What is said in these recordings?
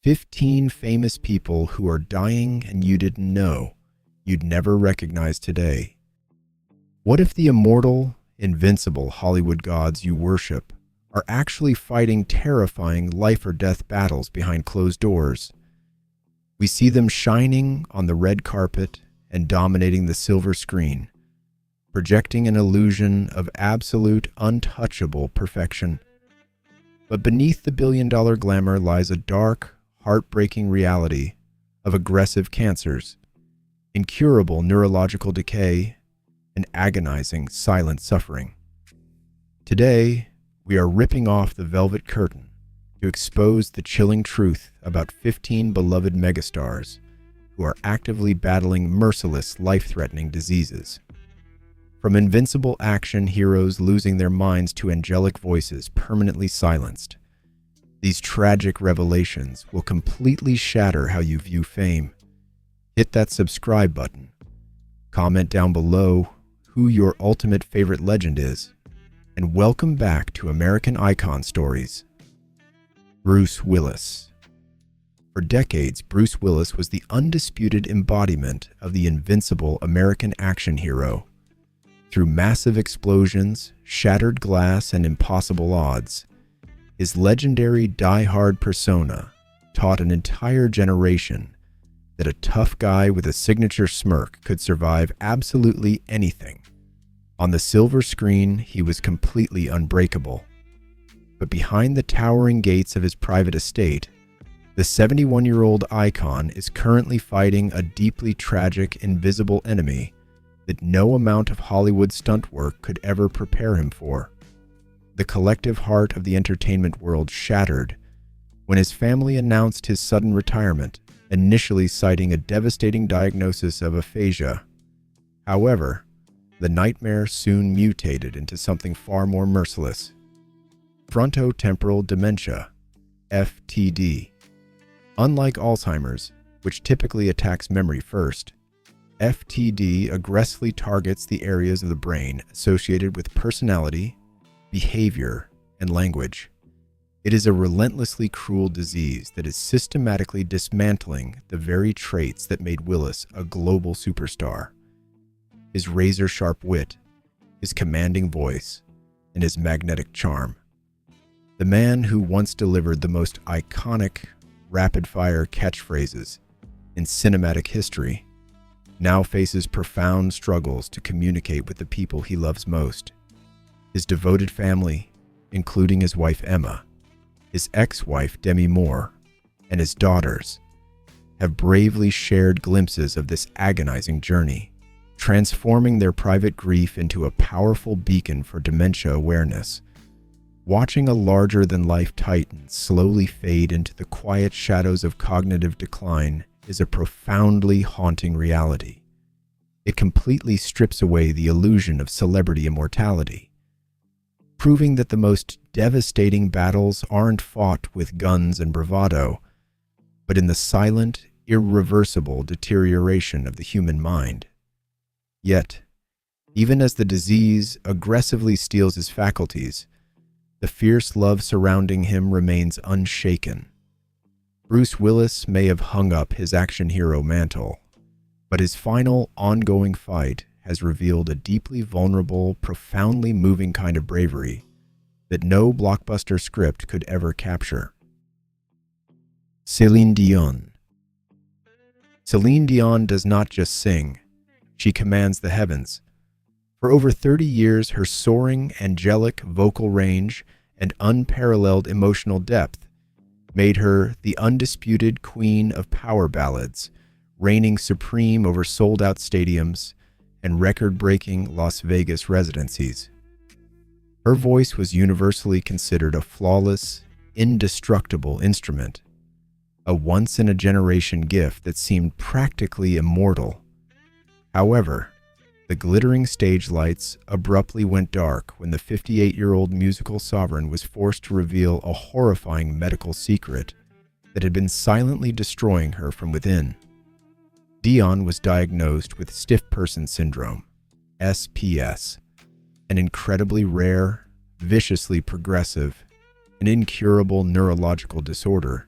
15 famous people who are dying and you didn't know, you'd never recognize today. What if the immortal, invincible Hollywood gods you worship are actually fighting terrifying life-or-death battles behind closed doors? We see them shining on the red carpet and dominating the silver screen, projecting an illusion of absolute, untouchable perfection. But beneath the billion-dollar glamour lies a dark, heartbreaking reality of aggressive cancers, incurable neurological decay, and agonizing silent suffering. Today, we are ripping off the velvet curtain to expose the chilling truth about 15 beloved megastars who are actively battling merciless, life-threatening diseases. From invincible action heroes losing their minds to angelic voices permanently silenced, these tragic revelations will completely shatter how you view fame. Hit that subscribe button. Comment down below who your ultimate favorite legend is, and welcome back to American Icon Stories. Bruce Willis. For decades, Bruce Willis was the undisputed embodiment of the invincible American action hero. Through massive explosions, shattered glass, and impossible odds, his legendary die-hard persona taught an entire generation that a tough guy with a signature smirk could survive absolutely anything. On the silver screen, he was completely unbreakable. But behind the towering gates of his private estate, the 71-year-old icon is currently fighting a deeply tragic, invisible enemy that no amount of Hollywood stunt work could ever prepare him for. The collective heart of the entertainment world shattered when his family announced his sudden retirement, initially citing a devastating diagnosis of aphasia. However, the nightmare soon mutated into something far more merciless: frontotemporal dementia, FTD. Unlike Alzheimer's, which typically attacks memory first, FTD aggressively targets the areas of the brain associated with personality, behavior, and language. It is a relentlessly cruel disease that is systematically dismantling the very traits that made Willis a global superstar: his razor-sharp wit, his commanding voice, and his magnetic charm. The man who once delivered the most iconic, rapid-fire catchphrases in cinematic history now faces profound struggles to communicate with the people he loves most. His devoted family, including his wife Emma, his ex-wife Demi Moore, and his daughters, have bravely shared glimpses of this agonizing journey, transforming their private grief into a powerful beacon for dementia awareness. Watching a larger-than-life titan slowly fade into the quiet shadows of cognitive decline is a profoundly haunting reality. It completely strips away the illusion of celebrity immortality, proving that the most devastating battles aren't fought with guns and bravado, but in the silent, irreversible deterioration of the human mind. Yet, even as the disease aggressively steals his faculties, the fierce love surrounding him remains unshaken. Bruce Willis may have hung up his action hero mantle, but his final, ongoing fight has revealed a deeply vulnerable, profoundly moving kind of bravery that no blockbuster script could ever capture. Celine Dion. Celine Dion does not just sing, she commands the heavens. For over 30 years, her soaring, angelic vocal range and unparalleled emotional depth made her the undisputed queen of power ballads, reigning supreme over sold-out stadiums and record-breaking Las Vegas residencies. Her voice was universally considered a flawless, indestructible instrument, a once-in-a-generation gift that seemed practically immortal. However, the glittering stage lights abruptly went dark when the 58-year-old musical sovereign was forced to reveal a horrifying medical secret that had been silently destroying her from within. Dion was diagnosed with stiff person syndrome, SPS, an incredibly rare, viciously progressive, and incurable neurological disorder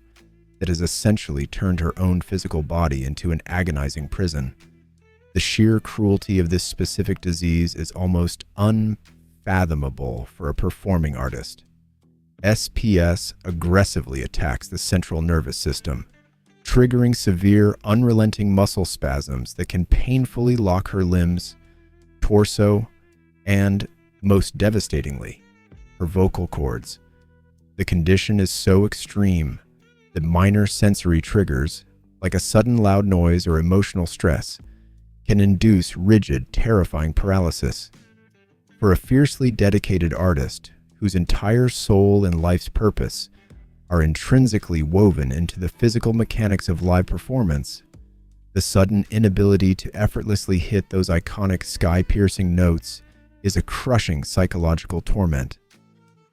that has essentially turned her own physical body into an agonizing prison. The sheer cruelty of this specific disease is almost unfathomable for a performing artist. SPS aggressively attacks the central nervous system, triggering severe, unrelenting muscle spasms that can painfully lock her limbs, torso, and, most devastatingly, her vocal cords. The condition is so extreme that minor sensory triggers, like a sudden loud noise or emotional stress, can induce rigid, terrifying paralysis. For a fiercely dedicated artist whose entire soul and life's purpose are intrinsically woven into the physical mechanics of live performance, the sudden inability to effortlessly hit those iconic sky-piercing notes is a crushing psychological torment.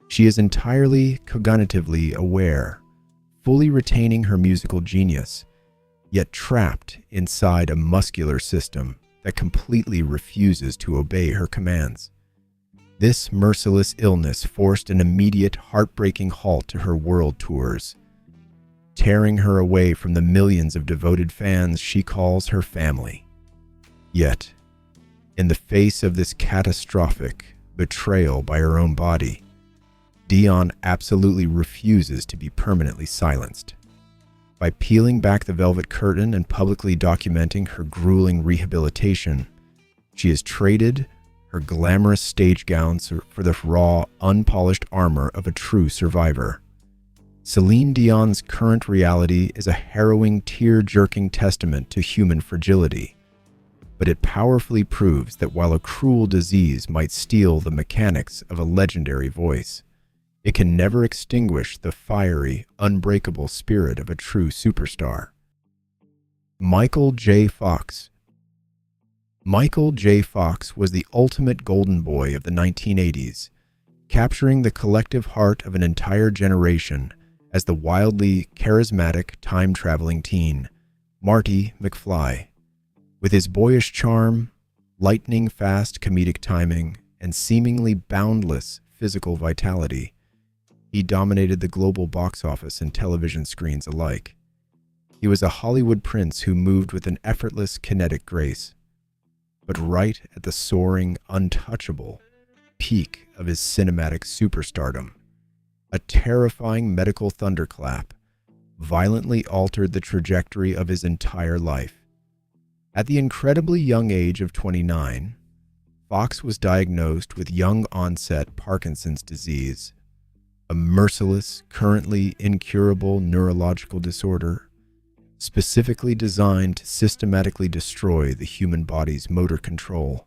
She is entirely cognitively aware, fully retaining her musical genius, yet trapped inside a muscular system that completely refuses to obey her commands. This merciless illness forced an immediate, heartbreaking halt to her world tours, tearing her away from the millions of devoted fans she calls her family. Yet, in the face of this catastrophic betrayal by her own body, Dion absolutely refuses to be permanently silenced. By peeling back the velvet curtain and publicly documenting her grueling rehabilitation, she has traded her glamorous stage gowns for the raw, unpolished armor of a true survivor. Celine Dion's current reality is a harrowing, tear-jerking testament to human fragility, but it powerfully proves that while a cruel disease might steal the mechanics of a legendary voice, it can never extinguish the fiery, unbreakable spirit of a true superstar. Michael J. Fox. Michael J. Fox was the ultimate golden boy of the 1980s, capturing the collective heart of an entire generation as the wildly charismatic time-traveling teen, Marty McFly. With his boyish charm, lightning-fast comedic timing, and seemingly boundless physical vitality, he dominated the global box office and television screens alike. He was a Hollywood prince who moved with an effortless, kinetic grace. But right at the soaring, untouchable peak of his cinematic superstardom, a terrifying medical thunderclap violently altered the trajectory of his entire life. At the incredibly young age of 29, Fox was diagnosed with young-onset Parkinson's disease, a merciless, currently incurable neurological disorder specifically designed to systematically destroy the human body's motor control.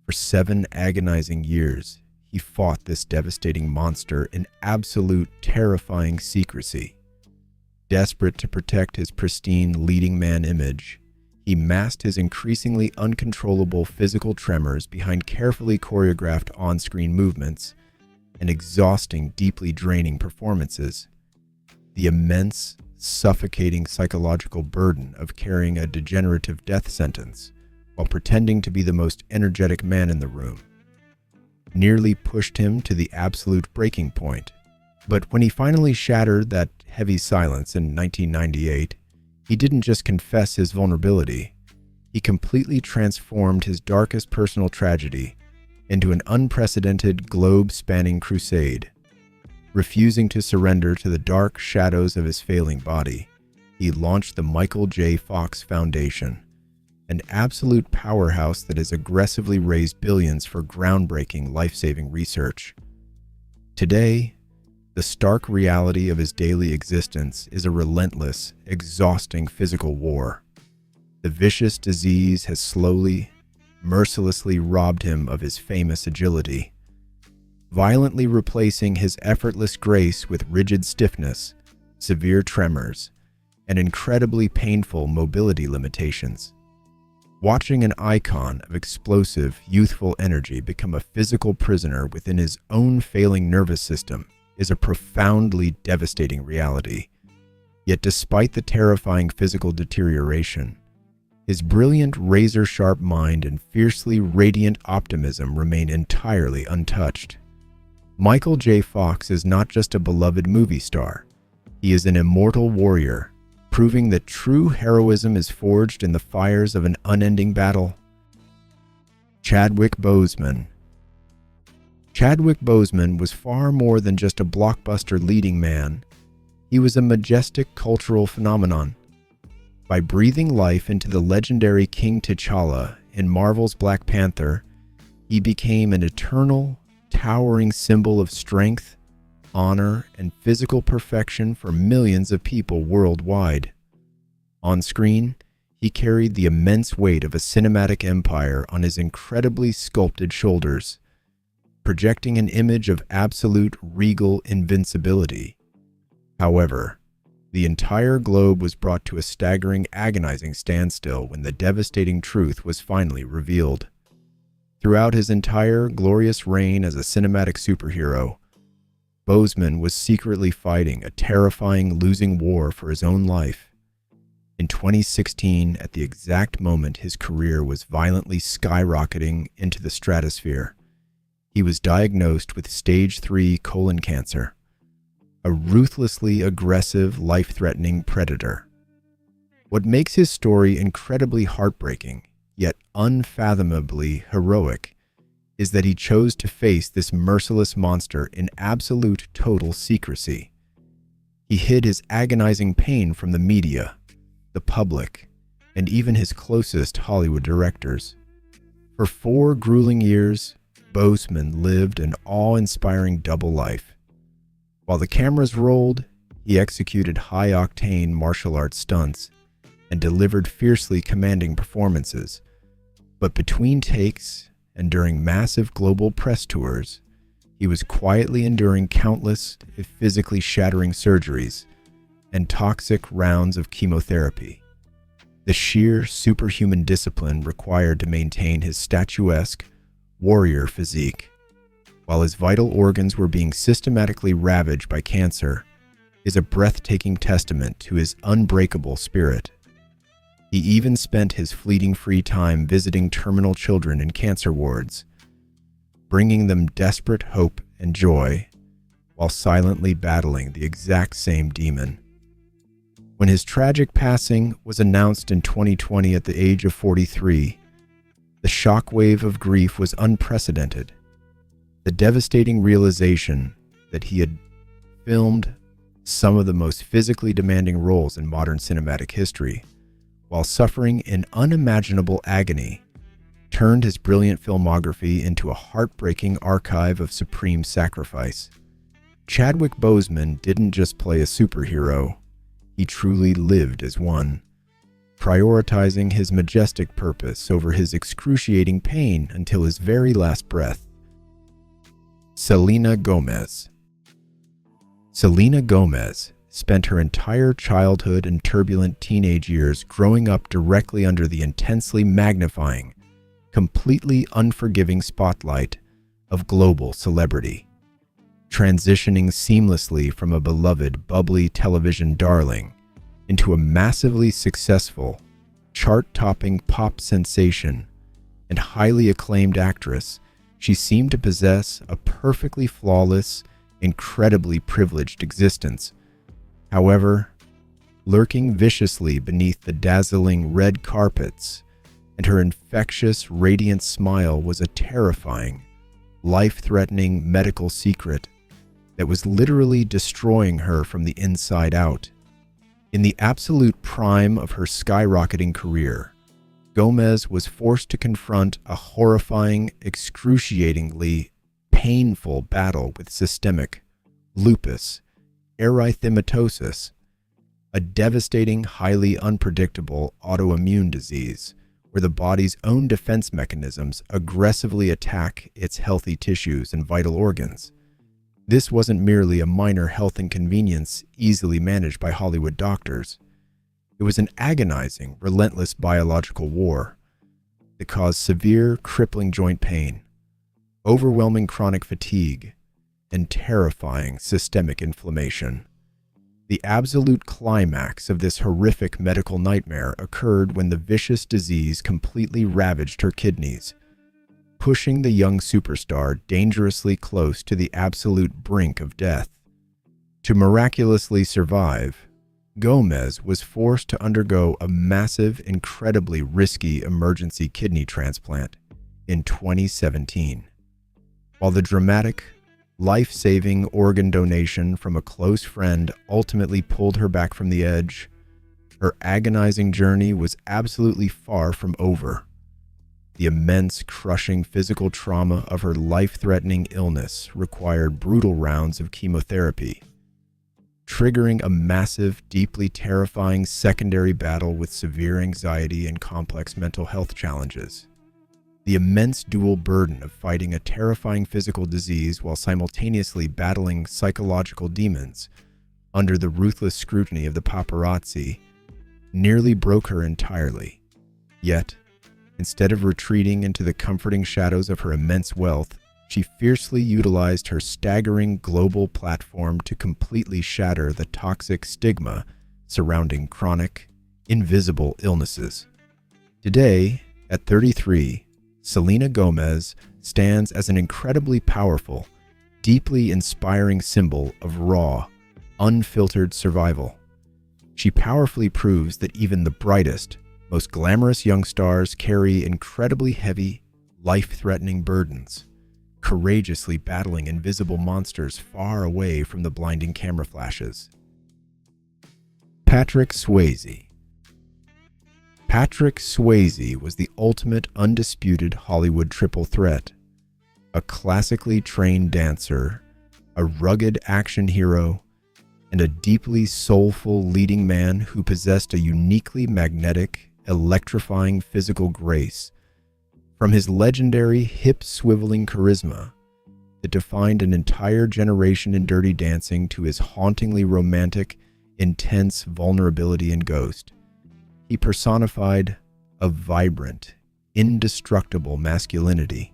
For 7 agonizing years, he fought this devastating monster in absolute terrifying secrecy. Desperate to protect his pristine leading man image, he masked his increasingly uncontrollable physical tremors behind carefully choreographed on-screen movements and exhausting, deeply draining performances. The immense, suffocating psychological burden of carrying a degenerative death sentence while pretending to be the most energetic man in the room nearly pushed him to the absolute breaking point. But when he finally shattered that heavy silence in 1998, he didn't just confess his vulnerability. He completely transformed his darkest personal tragedy into an unprecedented globe-spanning crusade. Refusing to surrender to the dark shadows of his failing body, he launched the Michael J. Fox Foundation, an absolute powerhouse that has aggressively raised billions for groundbreaking, life-saving research. Today, the stark reality of his daily existence is a relentless, exhausting physical war. The vicious disease has slowly, mercilessly robbed him of his famous agility, violently replacing his effortless grace with rigid stiffness, severe tremors, and incredibly painful mobility limitations. Watching an icon of explosive, youthful energy become a physical prisoner within his own failing nervous system is a profoundly devastating reality. Yet despite the terrifying physical deterioration, his brilliant, razor-sharp mind and fiercely radiant optimism remain entirely untouched. Michael J. Fox is not just a beloved movie star. He is an immortal warrior, proving that true heroism is forged in the fires of an unending battle. Chadwick Boseman. Chadwick Boseman was far more than just a blockbuster leading man. He was a majestic cultural phenomenon. By breathing life into the legendary King T'Challa in Marvel's Black Panther, he became an eternal, towering symbol of strength, honor, and physical perfection for millions of people worldwide. On screen, he carried the immense weight of a cinematic empire on his incredibly sculpted shoulders, projecting an image of absolute regal invincibility. However, the entire globe was brought to a staggering, agonizing standstill when the devastating truth was finally revealed. Throughout his entire glorious reign as a cinematic superhero, Boseman was secretly fighting a terrifying losing war for his own life. In 2016, at the exact moment his career was violently skyrocketing into the stratosphere, he was diagnosed with stage 3 colon cancer, a ruthlessly aggressive, life-threatening predator. What makes his story incredibly heartbreaking, yet unfathomably heroic, is that he chose to face this merciless monster in absolute total secrecy. He hid his agonizing pain from the media, the public, and even his closest Hollywood directors. For 4 grueling years, Boseman lived an awe-inspiring double life. While the cameras rolled, he executed high-octane martial arts stunts and delivered fiercely commanding performances. But between takes and during massive global press tours, he was quietly enduring countless, physically shattering surgeries and toxic rounds of chemotherapy. The sheer superhuman discipline required to maintain his statuesque, warrior physique, while his vital organs were being systematically ravaged by cancer, is a breathtaking testament to his unbreakable spirit. He even spent his fleeting free time visiting terminal children in cancer wards, bringing them desperate hope and joy, while silently battling the exact same demon. When his tragic passing was announced in 2020 at the age of 43, the shockwave of grief was unprecedented. The devastating realization that he had filmed some of the most physically demanding roles in modern cinematic history, while suffering in unimaginable agony, turned his brilliant filmography into a heartbreaking archive of supreme sacrifice. Chadwick Boseman didn't just play a superhero, he truly lived as one, prioritizing his majestic purpose over his excruciating pain until his very last breath. Selena Gomez. Selena Gomez spent her entire childhood and turbulent teenage years growing up directly under the intensely magnifying, completely unforgiving spotlight of global celebrity, transitioning seamlessly from a beloved, bubbly television darling into a massively successful, chart-topping pop sensation and highly acclaimed actress. She seemed to possess a perfectly flawless, incredibly privileged existence. However, lurking viciously beneath the dazzling red carpets and her infectious, radiant smile was a terrifying, life-threatening medical secret that was literally destroying her from the inside out. In the absolute prime of her skyrocketing career, Gomez was forced to confront a horrifying, excruciatingly painful battle with systemic lupus erythematosus, a devastating, highly unpredictable autoimmune disease where the body's own defense mechanisms aggressively attack its healthy tissues and vital organs. This wasn't merely a minor health inconvenience easily managed by Hollywood doctors. It was an agonizing, relentless biological war that caused severe, crippling joint pain, overwhelming chronic fatigue, and terrifying systemic inflammation. The absolute climax of this horrific medical nightmare occurred when the vicious disease completely ravaged her kidneys, pushing the young superstar dangerously close to the absolute brink of death. To miraculously survive, Gomez was forced to undergo a massive, incredibly risky emergency kidney transplant in 2017. While the dramatic, life-saving organ donation from a close friend ultimately pulled her back from the edge, her agonizing journey was absolutely far from over. The immense, crushing physical trauma of her life-threatening illness required brutal rounds of chemotherapy, triggering a massive, deeply terrifying secondary battle with severe anxiety and complex mental health challenges. The immense dual burden of fighting a terrifying physical disease while simultaneously battling psychological demons under the ruthless scrutiny of the paparazzi nearly broke her entirely. Yet, instead of retreating into the comforting shadows of her immense wealth, she fiercely utilized her staggering global platform to completely shatter the toxic stigma surrounding chronic, invisible illnesses. Today, at 33, Selena Gomez stands as an incredibly powerful, deeply inspiring symbol of raw, unfiltered survival. She powerfully proves that even the brightest, most glamorous young stars carry incredibly heavy, life-threatening burdens, courageously battling invisible monsters far away from the blinding camera flashes. Patrick Swayze. Patrick Swayze was the ultimate undisputed Hollywood triple threat: a classically trained dancer, a rugged action hero, and a deeply soulful leading man who possessed a uniquely magnetic, electrifying physical grace. From his legendary hip-swiveling charisma that defined an entire generation in Dirty Dancing to his hauntingly romantic, intense vulnerability in Ghost, he personified a vibrant, indestructible masculinity.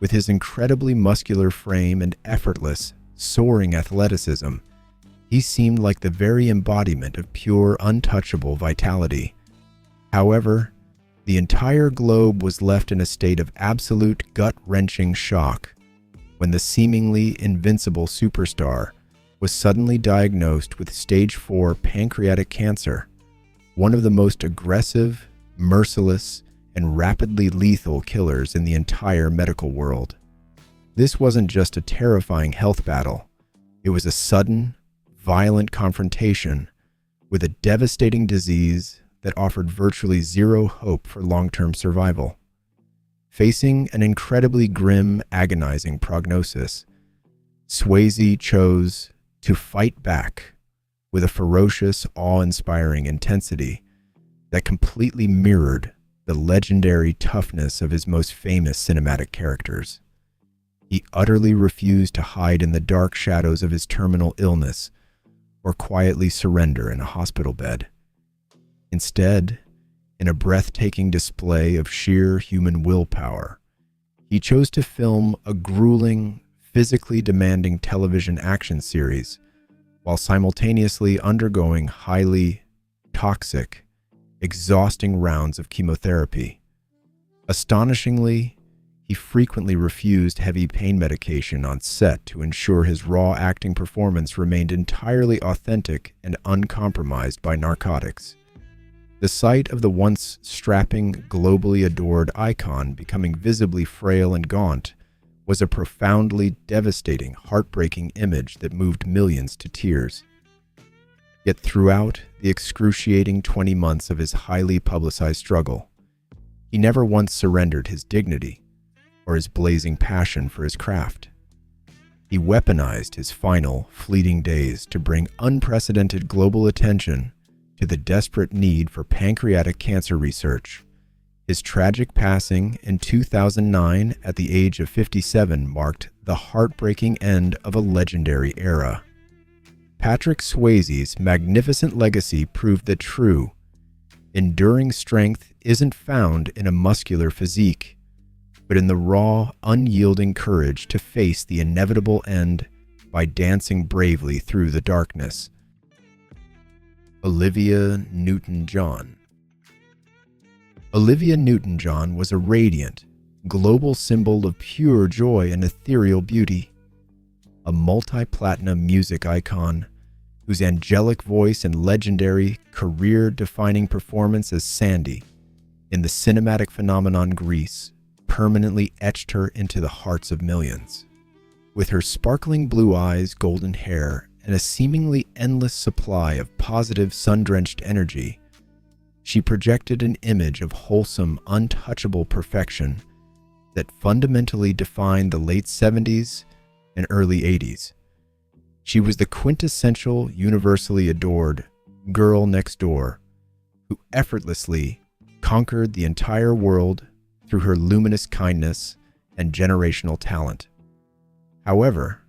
With his incredibly muscular frame and effortless, soaring athleticism, he seemed like the very embodiment of pure, untouchable vitality. However, the entire globe was left in a state of absolute gut-wrenching shock when the seemingly invincible superstar was suddenly diagnosed with stage 4 pancreatic cancer, one of the most aggressive, merciless, and rapidly lethal killers in the entire medical world. This wasn't just a terrifying health battle. It was a sudden, violent confrontation with a devastating disease that offered virtually zero hope for long-term survival. Facing an incredibly grim, agonizing prognosis, Swayze chose to fight back with a ferocious, awe-inspiring intensity that completely mirrored the legendary toughness of his most famous cinematic characters. He utterly refused to hide in the dark shadows of his terminal illness or quietly surrender in a hospital bed. Instead, in a breathtaking display of sheer human willpower, he chose to film a grueling, physically demanding television action series while simultaneously undergoing highly toxic, exhausting rounds of chemotherapy. Astonishingly, he frequently refused heavy pain medication on set to ensure his raw acting performance remained entirely authentic and uncompromised by narcotics. The sight of the once strapping, globally adored icon becoming visibly frail and gaunt was a profoundly devastating, heartbreaking image that moved millions to tears. Yet throughout the excruciating 20 months of his highly publicized struggle, he never once surrendered his dignity or his blazing passion for his craft. He weaponized his final, fleeting days to bring unprecedented global attention to the desperate need for pancreatic cancer research. His tragic passing in 2009 at the age of 57 marked the heartbreaking end of a legendary era. Patrick Swayze's magnificent legacy proved that true, enduring strength isn't found in a muscular physique, but in the raw, unyielding courage to face the inevitable end by dancing bravely through the darkness. Olivia Newton-John. Olivia Newton-John was a radiant, global symbol of pure joy and ethereal beauty. a multi-platinum music icon whose angelic voice and legendary career-defining performance as Sandy in the cinematic phenomenon Grease permanently etched her into the hearts of millions. With her sparkling blue eyes, golden hair, and a seemingly endless supply of positive sun-drenched energy, she projected an image of wholesome, untouchable perfection that fundamentally defined the late 70s and early 80s. She was the quintessential, universally adored girl next door who effortlessly conquered the entire world through her luminous kindness and generational talent. However,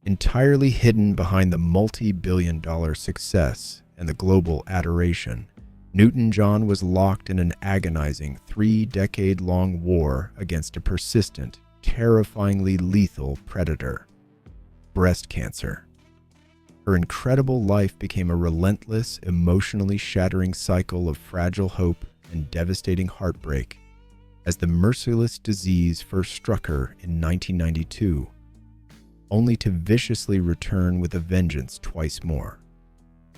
entirely hidden behind the multi-billion-dollar success and the global adoration, Newton-John was locked in an agonizing 3-decade-long war against a persistent, terrifyingly lethal predator: breast cancer. Her incredible life became a relentless, emotionally shattering cycle of fragile hope and devastating heartbreak as the merciless disease first struck her in 1992, only to viciously return with a vengeance twice more.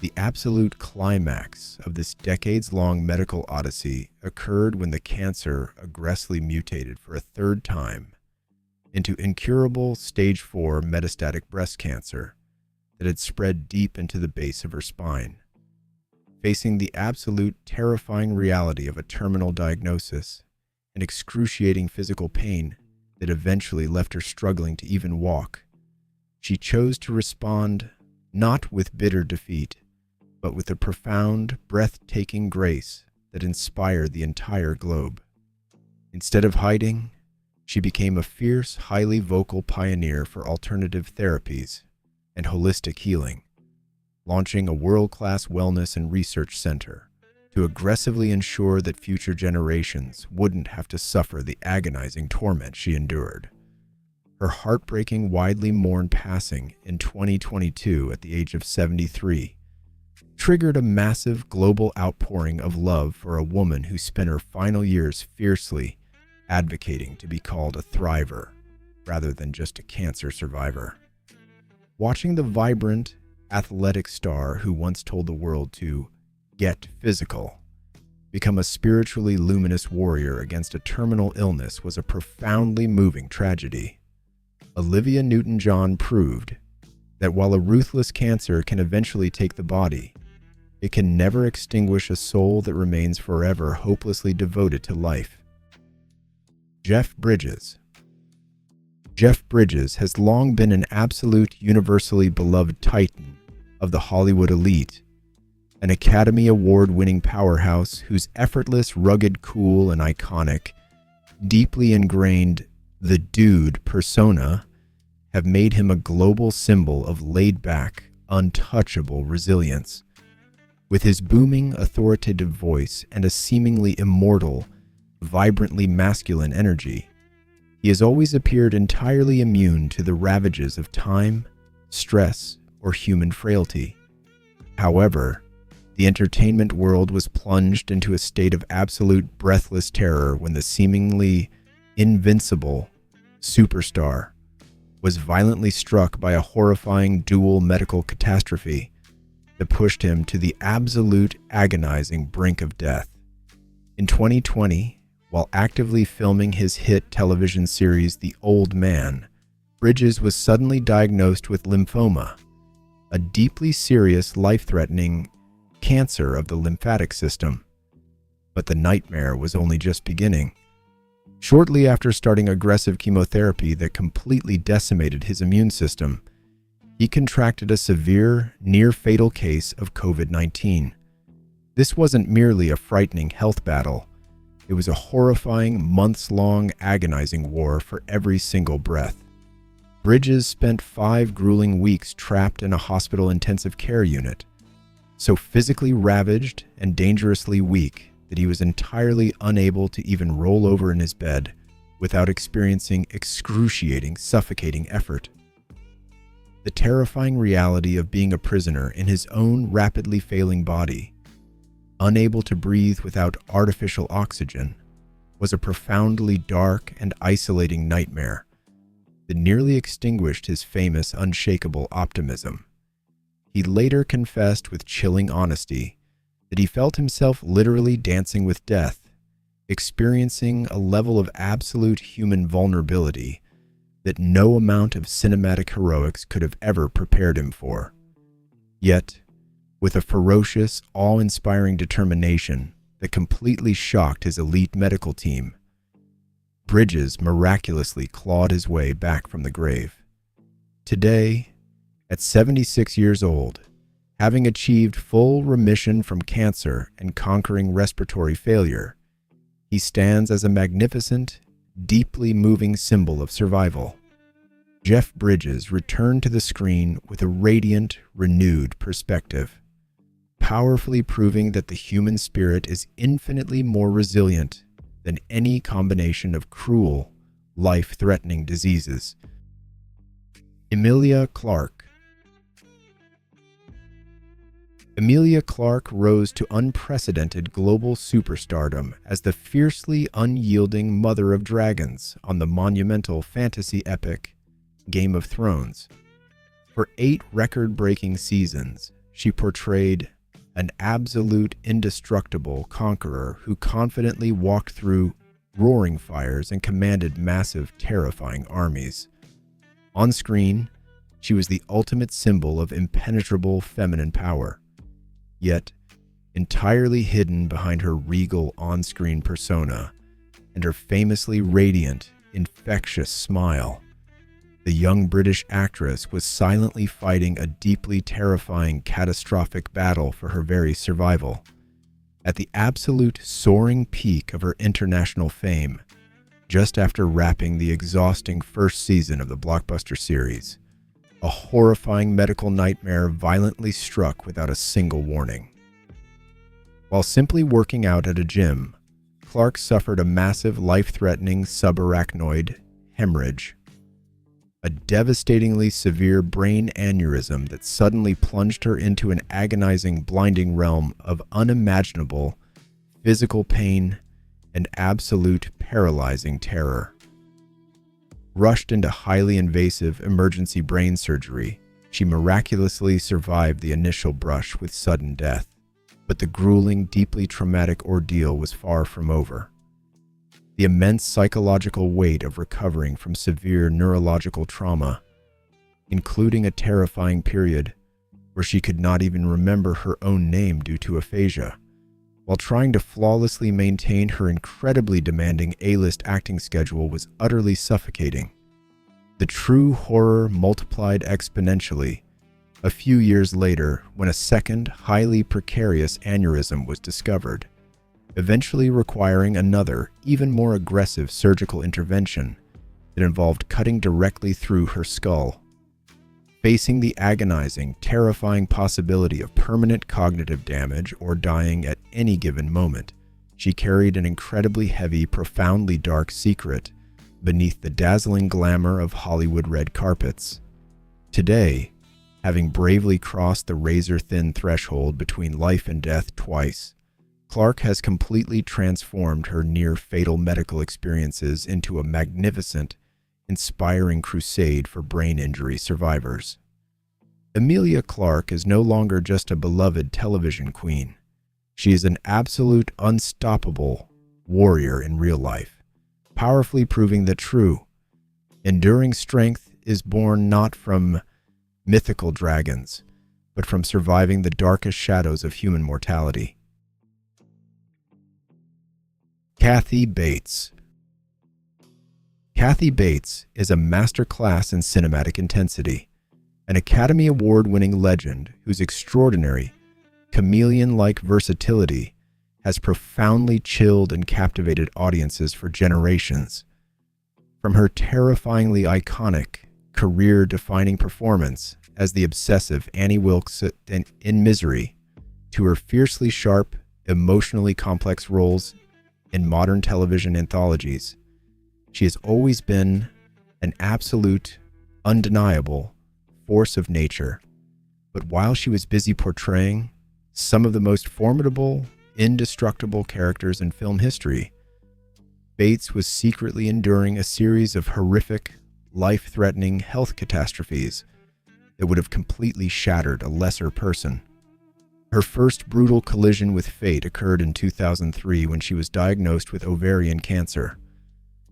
The absolute climax of this decades-long medical odyssey occurred when the cancer aggressively mutated for a third time into incurable stage 4 metastatic breast cancer that had spread deep into the base of her spine. Facing the absolute terrifying reality of a terminal diagnosis and excruciating physical pain that eventually left her struggling to even walk, she chose to respond not with bitter defeat, but with a profound, breathtaking grace that inspired the entire globe. Instead of hiding, she became a fierce, highly vocal pioneer for alternative therapies and holistic healing, launching a world-class wellness and research center to aggressively ensure that future generations wouldn't have to suffer the agonizing torment she endured. Her heartbreaking, widely mourned passing in 2022 at the age of 73 triggered a massive global outpouring of love for a woman who spent her final years fiercely advocating to be called a thriver rather than just a cancer survivor. Watching the vibrant, athletic star who once told the world to get physical become a spiritually luminous warrior against a terminal illness was a profoundly moving tragedy. Olivia Newton-John proved that while a ruthless cancer can eventually take the body, it can never extinguish a soul that remains forever hopelessly devoted to life. Jeff Bridges. Jeff Bridges has long been an absolute, universally beloved titan of the Hollywood elite, an Academy Award-winning powerhouse whose effortless, rugged, cool, and iconic, deeply ingrained "the dude" persona have made him a global symbol of laid-back, untouchable resilience. With his booming, authoritative voice and a seemingly immortal, vibrantly masculine energy, he has always appeared entirely immune to the ravages of time, stress, or human frailty. However, the entertainment world was plunged into a state of absolute breathless terror when the seemingly invincible superstar was violently struck by a horrifying dual medical catastrophe that pushed him to the absolute agonizing brink of death. In 2020, while actively filming his hit television series The Old Man, Bridges was suddenly diagnosed with lymphoma, a deeply serious, life-threatening cancer of the lymphatic system. But the nightmare was only just beginning. Shortly after starting aggressive chemotherapy that completely decimated his immune system, he contracted a severe, near-fatal case of COVID-19. This wasn't merely a frightening health battle. It was a horrifying, months-long, agonizing war for every single breath. Bridges spent 5 grueling weeks trapped in a hospital intensive care unit, so physically ravaged and dangerously weak that he was entirely unable to even roll over in his bed without experiencing excruciating, suffocating effort. The terrifying reality of being a prisoner in his own rapidly failing body, unable to breathe without artificial oxygen, was a profoundly dark and isolating nightmare that nearly extinguished his famous unshakable optimism. He later confessed with chilling honesty that he felt himself literally dancing with death, experiencing a level of absolute human vulnerability that no amount of cinematic heroics could have ever prepared him for. Yet, with a ferocious, awe-inspiring determination that completely shocked his elite medical team, Bridges miraculously clawed his way back from the grave. Today, at 76 years old, having achieved full remission from cancer and conquering respiratory failure, he stands as a magnificent, deeply moving symbol of survival. Jeff Bridges returned to the screen with a radiant, renewed perspective, powerfully proving that the human spirit is infinitely more resilient than any combination of cruel, life-threatening diseases. Emilia Clarke. Emilia Clarke rose to unprecedented global superstardom as the fiercely unyielding mother of dragons on the monumental fantasy epic Game of Thrones. For 8 record-breaking seasons, she portrayed an absolute indestructible conqueror who confidently walked through roaring fires and commanded massive, terrifying armies. On screen, she was the ultimate symbol of impenetrable feminine power, yet entirely hidden behind her regal on-screen persona and her famously radiant, infectious smile. The young British actress was silently fighting a deeply terrifying, catastrophic battle for her very survival. At the absolute soaring peak of her international fame, just after wrapping the exhausting first season of the blockbuster series, a horrifying medical nightmare violently struck without a single warning. While simply working out at a gym, Clarke suffered a massive, life-threatening subarachnoid hemorrhage, a devastatingly severe brain aneurysm that suddenly plunged her into an agonizing, blinding realm of unimaginable physical pain and absolute paralyzing terror. Rushed into highly invasive emergency brain surgery, she miraculously survived the initial brush with sudden death. But the grueling, deeply traumatic ordeal was far from over. The immense psychological weight of recovering from severe neurological trauma, including a terrifying period where she could not even remember her own name due to aphasia, while trying to flawlessly maintain her incredibly demanding A-list acting schedule, was utterly suffocating. The true horror multiplied exponentially a few years later when a second, highly precarious aneurysm was discovered, eventually requiring another, even more aggressive surgical intervention that involved cutting directly through her skull. Facing the agonizing, terrifying possibility of permanent cognitive damage or dying at any given moment, she carried an incredibly heavy, profoundly dark secret beneath the dazzling glamour of Hollywood red carpets. Today, having bravely crossed the razor-thin threshold between life and death twice, Clarke has completely transformed her near-fatal medical experiences into a magnificent, inspiring crusade for brain injury survivors. Emilia Clarke is no longer just a beloved television queen. She is an absolute, unstoppable warrior in real life, powerfully proving that true, enduring strength is born not from mythical dragons, but from surviving the darkest shadows of human mortality. Kathy Bates. Kathy Bates is a masterclass in cinematic intensity, an Academy Award-winning legend whose extraordinary, chameleon-like versatility has profoundly chilled and captivated audiences for generations. From her terrifyingly iconic, career-defining performance as the obsessive Annie Wilkes in Misery, to her fiercely sharp, emotionally complex roles in modern television anthologies, she has always been an absolute, undeniable force of nature. But while she was busy portraying some of the most formidable, indestructible characters in film history, Bates was secretly enduring a series of horrific, life-threatening health catastrophes that would have completely shattered a lesser person. Her first brutal collision with fate occurred in 2003 when she was diagnosed with ovarian cancer,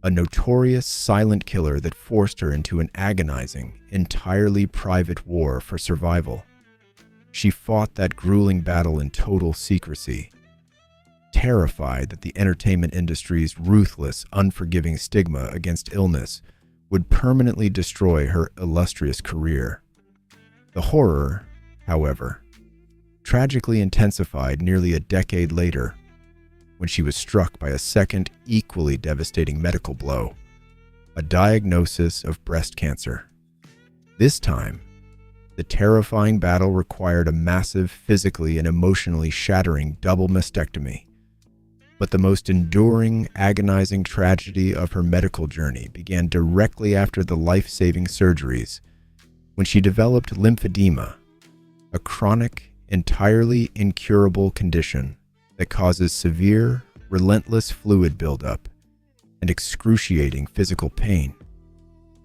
a notorious silent killer that forced her into an agonizing, entirely private war for survival. She fought that grueling battle in total secrecy, terrified that the entertainment industry's ruthless, unforgiving stigma against illness would permanently destroy her illustrious career. The horror, however, tragically intensified nearly a decade later when she was struck by a second, equally devastating medical blow, a diagnosis of breast cancer. This time, the terrifying battle required a massive, physically and emotionally shattering double mastectomy. But the most enduring, agonizing tragedy of her medical journey began directly after the life-saving surgeries, when she developed lymphedema, a chronic, entirely incurable condition that causes severe, relentless fluid buildup and excruciating physical pain.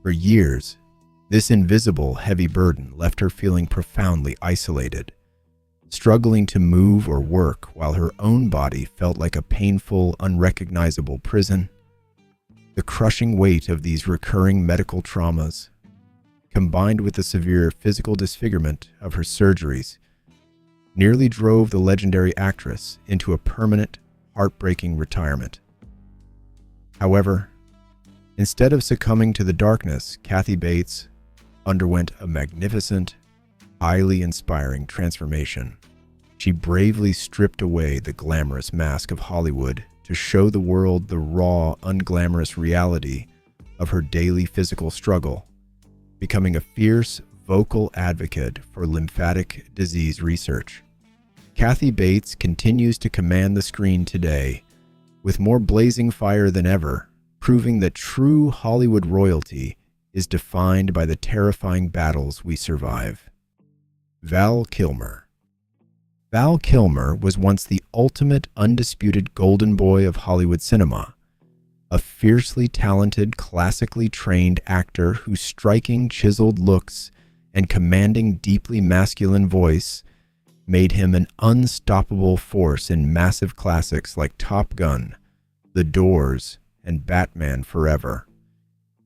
For years, this invisible, heavy burden left her feeling profoundly isolated, struggling to move or work while her own body felt like a painful, unrecognizable prison. The crushing weight of these recurring medical traumas, combined with the severe physical disfigurement of her surgeries, nearly drove the legendary actress into a permanent, heartbreaking retirement. However, instead of succumbing to the darkness, Kathy Bates underwent a magnificent, highly inspiring transformation. She bravely stripped away the glamorous mask of Hollywood to show the world the raw, unglamorous reality of her daily physical struggle, becoming a fierce, vocal advocate for lymphatic disease research. Kathy Bates continues to command the screen today with more blazing fire than ever, proving that true Hollywood royalty is defined by the terrifying battles we survive. Val Kilmer. Val Kilmer was once the ultimate, undisputed golden boy of Hollywood cinema, a fiercely talented, classically trained actor whose striking, chiseled looks and commanding, deeply masculine voice made him an unstoppable force in massive classics like Top Gun, The Doors, and Batman Forever.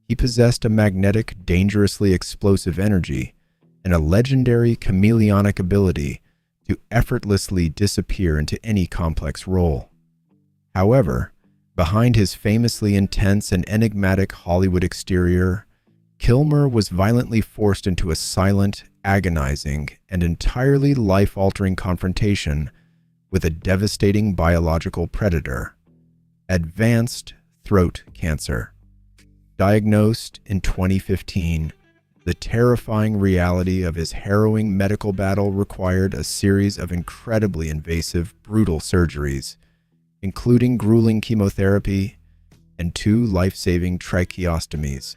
He possessed a magnetic, dangerously explosive energy and a legendary chameleonic ability to effortlessly disappear into any complex role. However, behind his famously intense and enigmatic Hollywood exterior, Kilmer was violently forced into a silent, agonizing, and entirely life-altering confrontation with a devastating biological predator: advanced throat cancer. Diagnosed in 2015, the terrifying reality of his harrowing medical battle required a series of incredibly invasive, brutal surgeries, including grueling chemotherapy and 2 life-saving tracheostomies.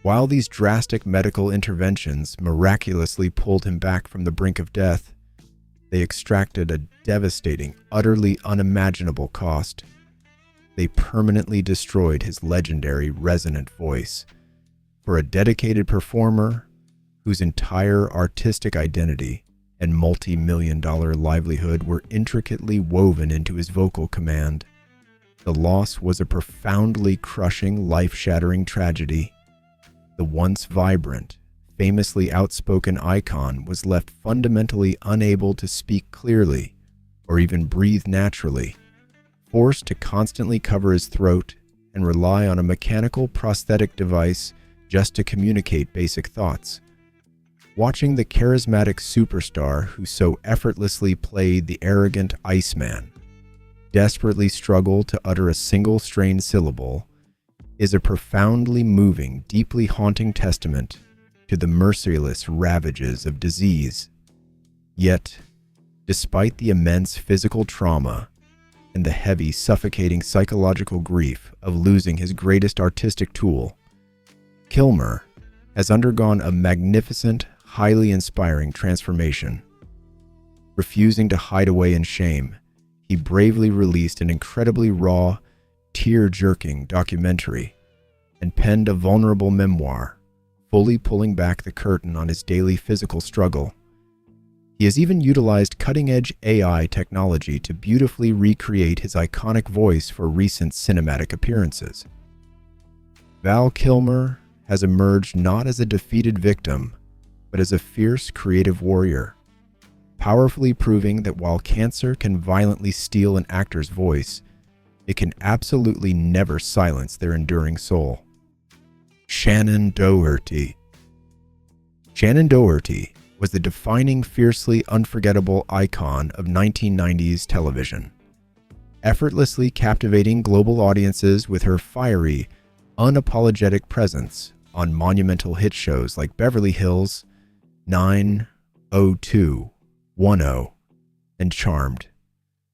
While these drastic medical interventions miraculously pulled him back from the brink of death, they extracted a devastating, utterly unimaginable cost. They permanently destroyed his legendary resonant voice. For a dedicated performer whose entire artistic identity and multi-million-dollar livelihood were intricately woven into his vocal command, the loss was a profoundly crushing, life-shattering tragedy. The once vibrant, famously outspoken icon was left fundamentally unable to speak clearly or even breathe naturally, forced to constantly cover his throat and rely on a mechanical prosthetic device just to communicate basic thoughts. Watching the charismatic superstar who so effortlessly played the arrogant Iceman desperately struggle to utter a single strained syllable is a profoundly moving, deeply haunting testament to the merciless ravages of disease. Yet, despite the immense physical trauma and the heavy, suffocating psychological grief of losing his greatest artistic tool, Kilmer has undergone a magnificent, highly inspiring transformation. Refusing to hide away in shame, he bravely released an incredibly raw, tear-jerking documentary, and penned a vulnerable memoir, fully pulling back the curtain on his daily physical struggle. He has even utilized cutting-edge AI technology to beautifully recreate his iconic voice for recent cinematic appearances. Val Kilmer has emerged not as a defeated victim, but as a fierce creative warrior, powerfully proving that while cancer can violently steal an actor's voice, it can absolutely never silence their enduring soul. Shannen Doherty. Shannen Doherty was the defining, fiercely unforgettable icon of 1990s television, effortlessly captivating global audiences with her fiery, unapologetic presence on monumental hit shows like Beverly Hills, 90210, and Charmed.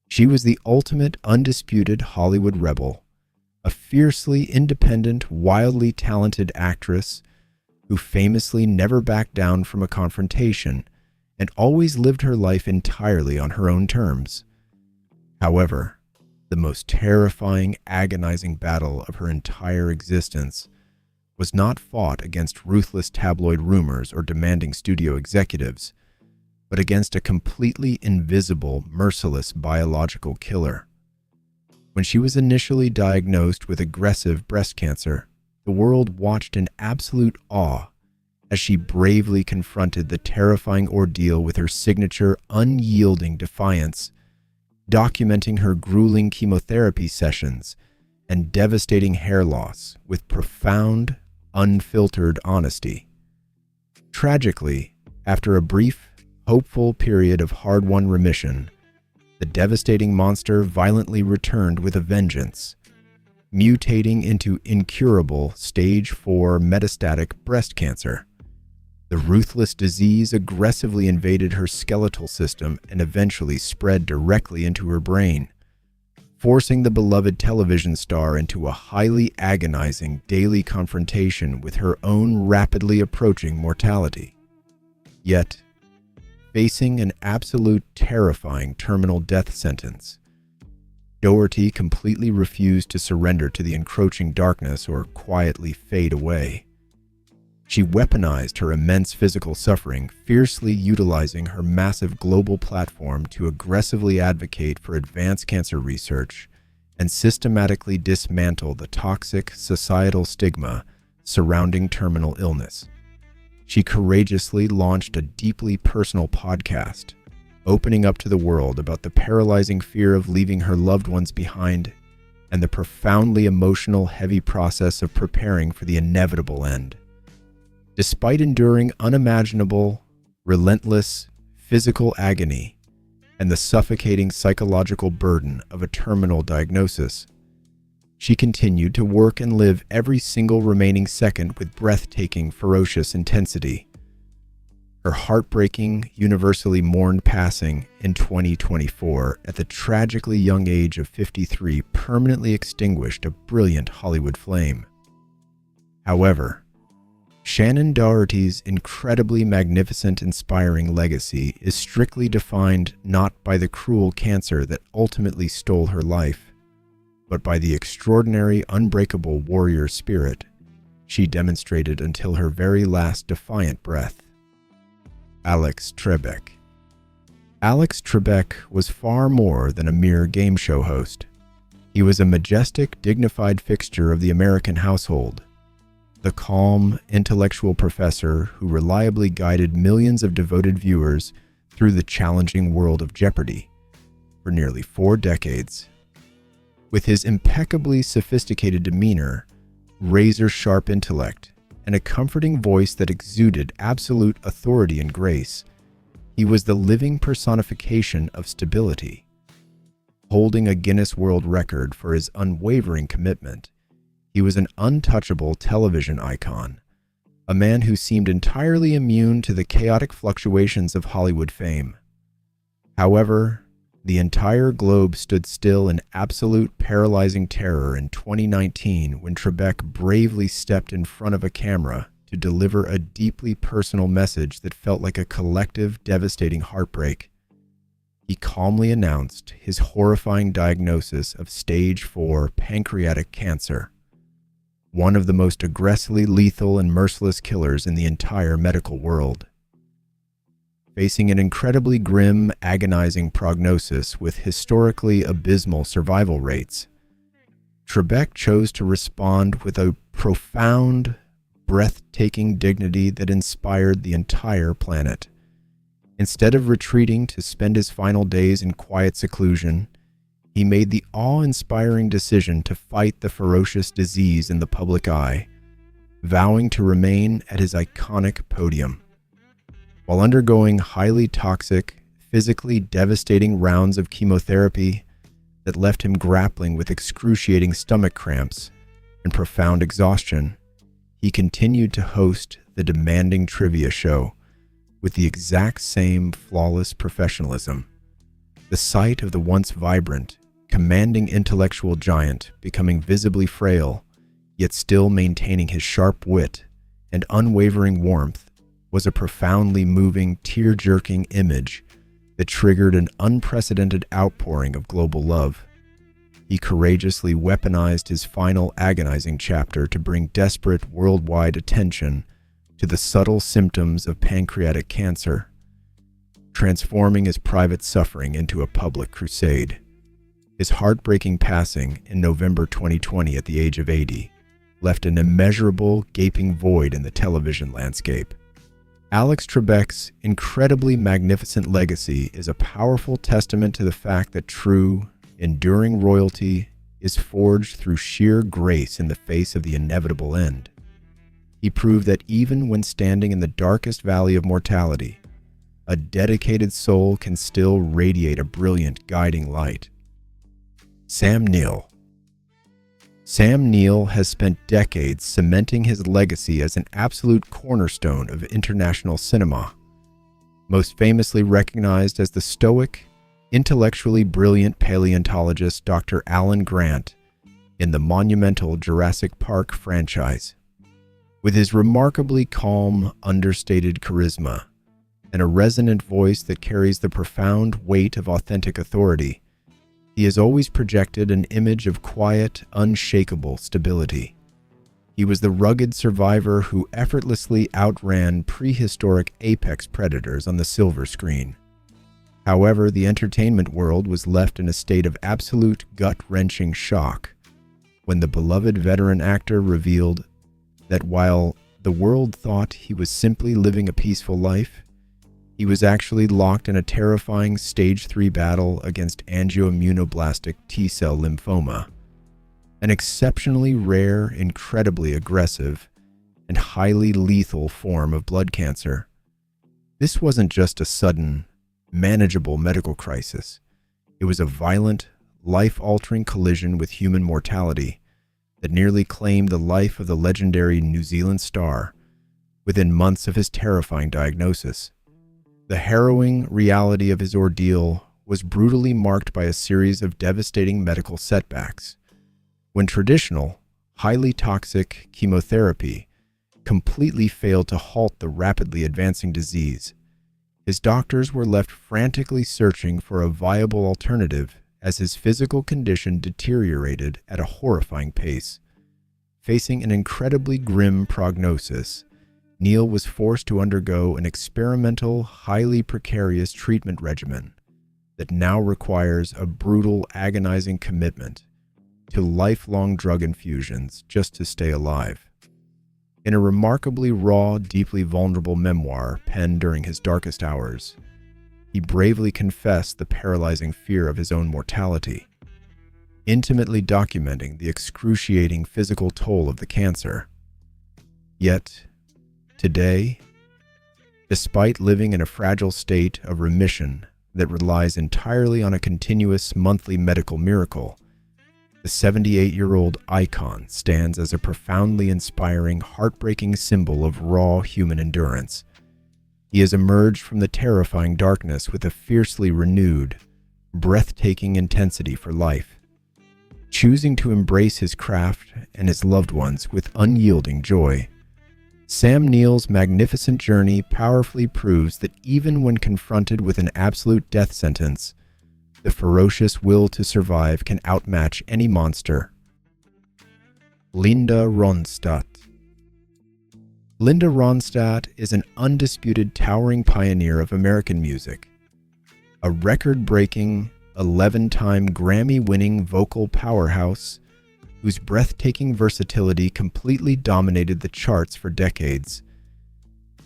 She was the ultimate undisputed Hollywood rebel, a fiercely independent, wildly talented actress who famously never backed down from a confrontation and always lived her life entirely on her own terms. However, the most terrifying, agonizing battle of her entire existence was not fought against ruthless tabloid rumors or demanding studio executives, but against a completely invisible, merciless biological killer. When she was initially diagnosed with aggressive breast cancer, the world watched in absolute awe as she bravely confronted the terrifying ordeal with her signature unyielding defiance, documenting her grueling chemotherapy sessions and devastating hair loss with profound, unfiltered honesty. Tragically, after a brief, hopeful period of hard-won remission, the devastating monster violently returned with a vengeance, mutating into incurable stage 4 metastatic breast cancer. The ruthless disease aggressively invaded her skeletal system and eventually spread directly into her brain, forcing the beloved television star into a highly agonizing daily confrontation with her own rapidly approaching mortality. Yet, facing an absolute terrifying terminal death sentence, Doherty completely refused to surrender to the encroaching darkness or quietly fade away. She weaponized her immense physical suffering, fiercely utilizing her massive global platform to aggressively advocate for advanced cancer research and systematically dismantle the toxic societal stigma surrounding terminal illness. She courageously launched a deeply personal podcast, opening up to the world about the paralyzing fear of leaving her loved ones behind and the profoundly emotional, heavy process of preparing for the inevitable end. Despite enduring unimaginable, relentless physical agony and the suffocating psychological burden of a terminal diagnosis, she continued to work and live every single remaining second with breathtaking, ferocious intensity. Her heartbreaking, universally mourned passing in 2024 at the tragically young age of 53 permanently extinguished a brilliant Hollywood flame. However, Shannen Doherty's incredibly magnificent, inspiring legacy is strictly defined not by the cruel cancer that ultimately stole her life, but by the extraordinary, unbreakable warrior spirit she demonstrated until her very last defiant breath. Alex Trebek. Alex Trebek was far more than a mere game show host. He was a majestic, dignified fixture of the American household, the calm, intellectual professor who reliably guided millions of devoted viewers through the challenging world of Jeopardy for nearly 4 decades. With his impeccably sophisticated demeanor, razor-sharp intellect, and a comforting voice that exuded absolute authority and grace, he was the living personification of stability. Holding a Guinness World Record for his unwavering commitment, he was an untouchable television icon, a man who seemed entirely immune to the chaotic fluctuations of Hollywood fame. However, the entire globe stood still in absolute paralyzing terror in 2019 when Trebek bravely stepped in front of a camera to deliver a deeply personal message that felt like a collective, devastating heartbreak. He calmly announced his horrifying diagnosis of stage 4 pancreatic cancer. one of the most aggressively lethal and merciless killers in the entire medical world. Facing an incredibly grim, agonizing prognosis with historically abysmal survival rates, Trebek chose to respond with a profound, breathtaking dignity that inspired the entire planet. Instead of retreating to spend his final days in quiet seclusion, he made the awe-inspiring decision to fight the ferocious disease in the public eye, vowing to remain at his iconic podium. While undergoing highly toxic, physically devastating rounds of chemotherapy that left him grappling with excruciating stomach cramps and profound exhaustion, he continued to host the demanding trivia show with the exact same flawless professionalism. The sight of the once vibrant, commanding intellectual giant becoming visibly frail, yet still maintaining his sharp wit and unwavering warmth, was a profoundly moving, tear-jerking image that triggered an unprecedented outpouring of global love. He courageously weaponized his final agonizing chapter to bring desperate worldwide attention to the subtle symptoms of pancreatic cancer, transforming his private suffering into a public crusade. His heartbreaking passing in November 2020 at the age of 80 left an immeasurable, gaping void in the television landscape. Alex Trebek's incredibly magnificent legacy is a powerful testament to the fact that true, enduring royalty is forged through sheer grace in the face of the inevitable end. He proved that even when standing in the darkest valley of mortality, a dedicated soul can still radiate a brilliant guiding light. Sam Neill. Sam Neill has spent decades cementing his legacy as an absolute cornerstone of international cinema. Most famously recognized as the stoic, intellectually brilliant paleontologist Dr. Alan Grant in the monumental Jurassic Park franchise. With his remarkably calm, understated charisma and a resonant voice that carries the profound weight of authentic authority, he has always projected an image of quiet, unshakable stability. He was the rugged survivor who effortlessly outran prehistoric apex predators on the silver screen. However, the entertainment world was left in a state of absolute gut-wrenching shock when the beloved veteran actor revealed that while the world thought he was simply living a peaceful life, he was actually locked in a terrifying Stage 3 battle against angioimmunoblastic T-cell lymphoma, an exceptionally rare, incredibly aggressive, and highly lethal form of blood cancer. This wasn't just a sudden, manageable medical crisis. It was a violent, life-altering collision with human mortality that nearly claimed the life of the legendary New Zealand star within months of his terrifying diagnosis. The harrowing reality of his ordeal was brutally marked by a series of devastating medical setbacks. When traditional, highly toxic chemotherapy completely failed to halt the rapidly advancing disease, his doctors were left frantically searching for a viable alternative as his physical condition deteriorated at a horrifying pace. Facing an incredibly grim prognosis, Neill was forced to undergo an experimental, highly precarious treatment regimen that now requires a brutal, agonizing commitment to lifelong drug infusions just to stay alive. In a remarkably raw, deeply vulnerable memoir penned during his darkest hours, he bravely confessed the paralyzing fear of his own mortality, intimately documenting the excruciating physical toll of the cancer. Yet, today, despite living in a fragile state of remission that relies entirely on a continuous monthly medical miracle, the 78-year-old icon stands as a profoundly inspiring, heartbreaking symbol of raw human endurance. He has emerged from the terrifying darkness with a fiercely renewed, breathtaking intensity for life, choosing to embrace his craft and his loved ones with unyielding joy. Sam Neill's magnificent journey powerfully proves that even when confronted with an absolute death sentence, the ferocious will to survive can outmatch any monster. Linda Ronstadt. Linda Ronstadt is an undisputed towering pioneer of American music, a record-breaking 11-time Grammy-winning vocal powerhouse whose breathtaking versatility completely dominated the charts for decades.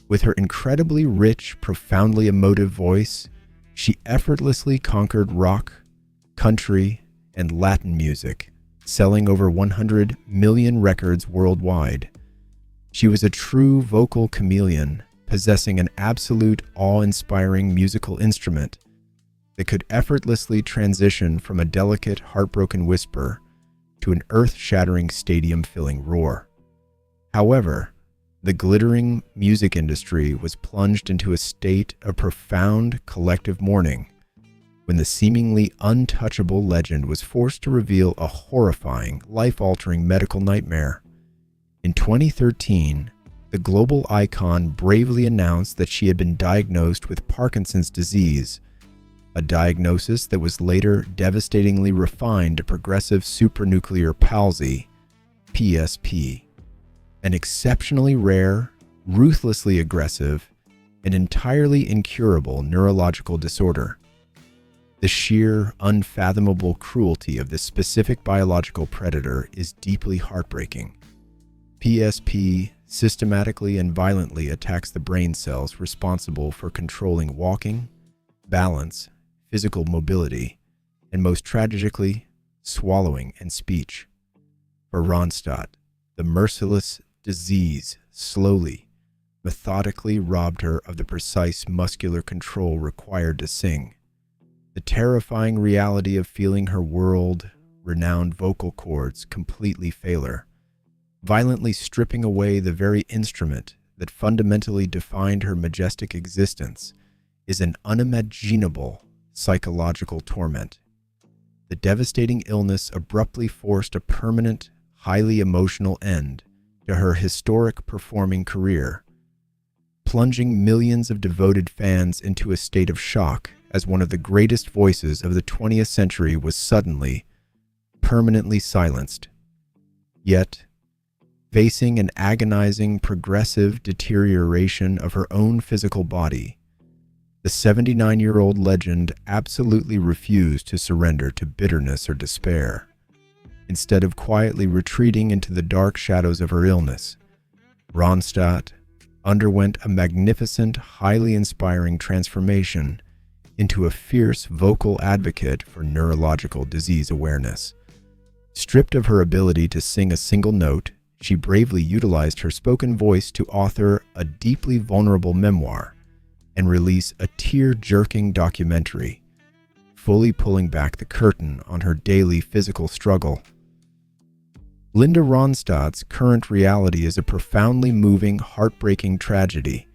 With her incredibly rich, profoundly emotive voice, she effortlessly conquered rock, country, and Latin music, selling over 100 million records worldwide. She was a true vocal chameleon, possessing an absolute awe-inspiring musical instrument that could effortlessly transition from a delicate, heartbroken whisper to an earth-shattering, stadium-filling roar. However, the glittering music industry was plunged into a state of profound collective mourning when the seemingly untouchable legend was forced to reveal a horrifying, life-altering medical nightmare. In 2013, the global icon bravely announced that she had been diagnosed with Parkinson's disease, a diagnosis that was later devastatingly refined to progressive supranuclear palsy, PSP, an exceptionally rare, ruthlessly aggressive, and entirely incurable neurological disorder. The sheer, unfathomable cruelty of this specific biological predator is deeply heartbreaking. PSP systematically and violently attacks the brain cells responsible for controlling walking, balance, physical mobility, and most tragically, swallowing and speech. For Ronstadt, the merciless disease slowly, methodically robbed her of the precise muscular control required to sing. The terrifying reality of feeling her world-renowned vocal cords completely fail her, violently stripping away the very instrument that fundamentally defined her majestic existence, is an unimaginable psychological torment. The devastating illness abruptly forced a permanent, highly emotional end to her historic performing career, plunging millions of devoted fans into a state of shock as one of the greatest voices of the 20th century was suddenly, permanently silenced. Yet, facing an agonizing, progressive deterioration of her own physical body, the 79-year-old legend absolutely refused to surrender to bitterness or despair. Instead of quietly retreating into the dark shadows of her illness, Ronstadt underwent a magnificent, highly inspiring transformation into a fierce vocal advocate for neurological disease awareness. Stripped of her ability to sing a single note, she bravely utilized her spoken voice to author a deeply vulnerable memoir and release a tear-jerking documentary, fully pulling back the curtain on her daily physical struggle. Linda Ronstadt's current reality is a profoundly moving, heartbreaking tragedy,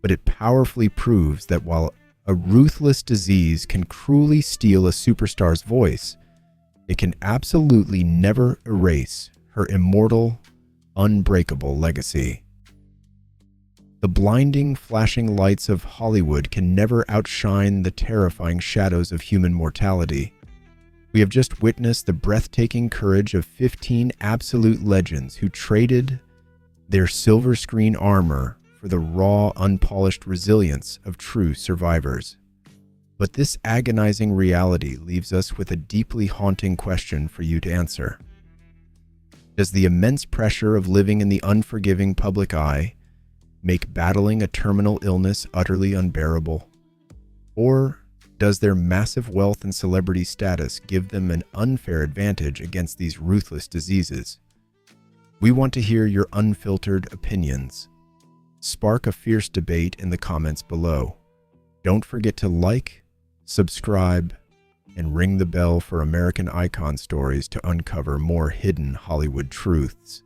but it powerfully proves that while a ruthless disease can cruelly steal a superstar's voice, it can absolutely never erase her immortal, unbreakable legacy. The blinding, flashing lights of Hollywood can never outshine the terrifying shadows of human mortality. We have just witnessed the breathtaking courage of 15 absolute legends who traded their silver screen armor for the raw, unpolished resilience of true survivors. But this agonizing reality leaves us with a deeply haunting question for you to answer. Does the immense pressure of living in the unforgiving public eye make battling a terminal illness utterly unbearable? Or does their massive wealth and celebrity status give them an unfair advantage against these ruthless diseases? We want to hear your unfiltered opinions. Spark a fierce debate in the comments below. Don't forget to like, subscribe, and ring the bell for American Icon Stories to uncover more hidden Hollywood truths.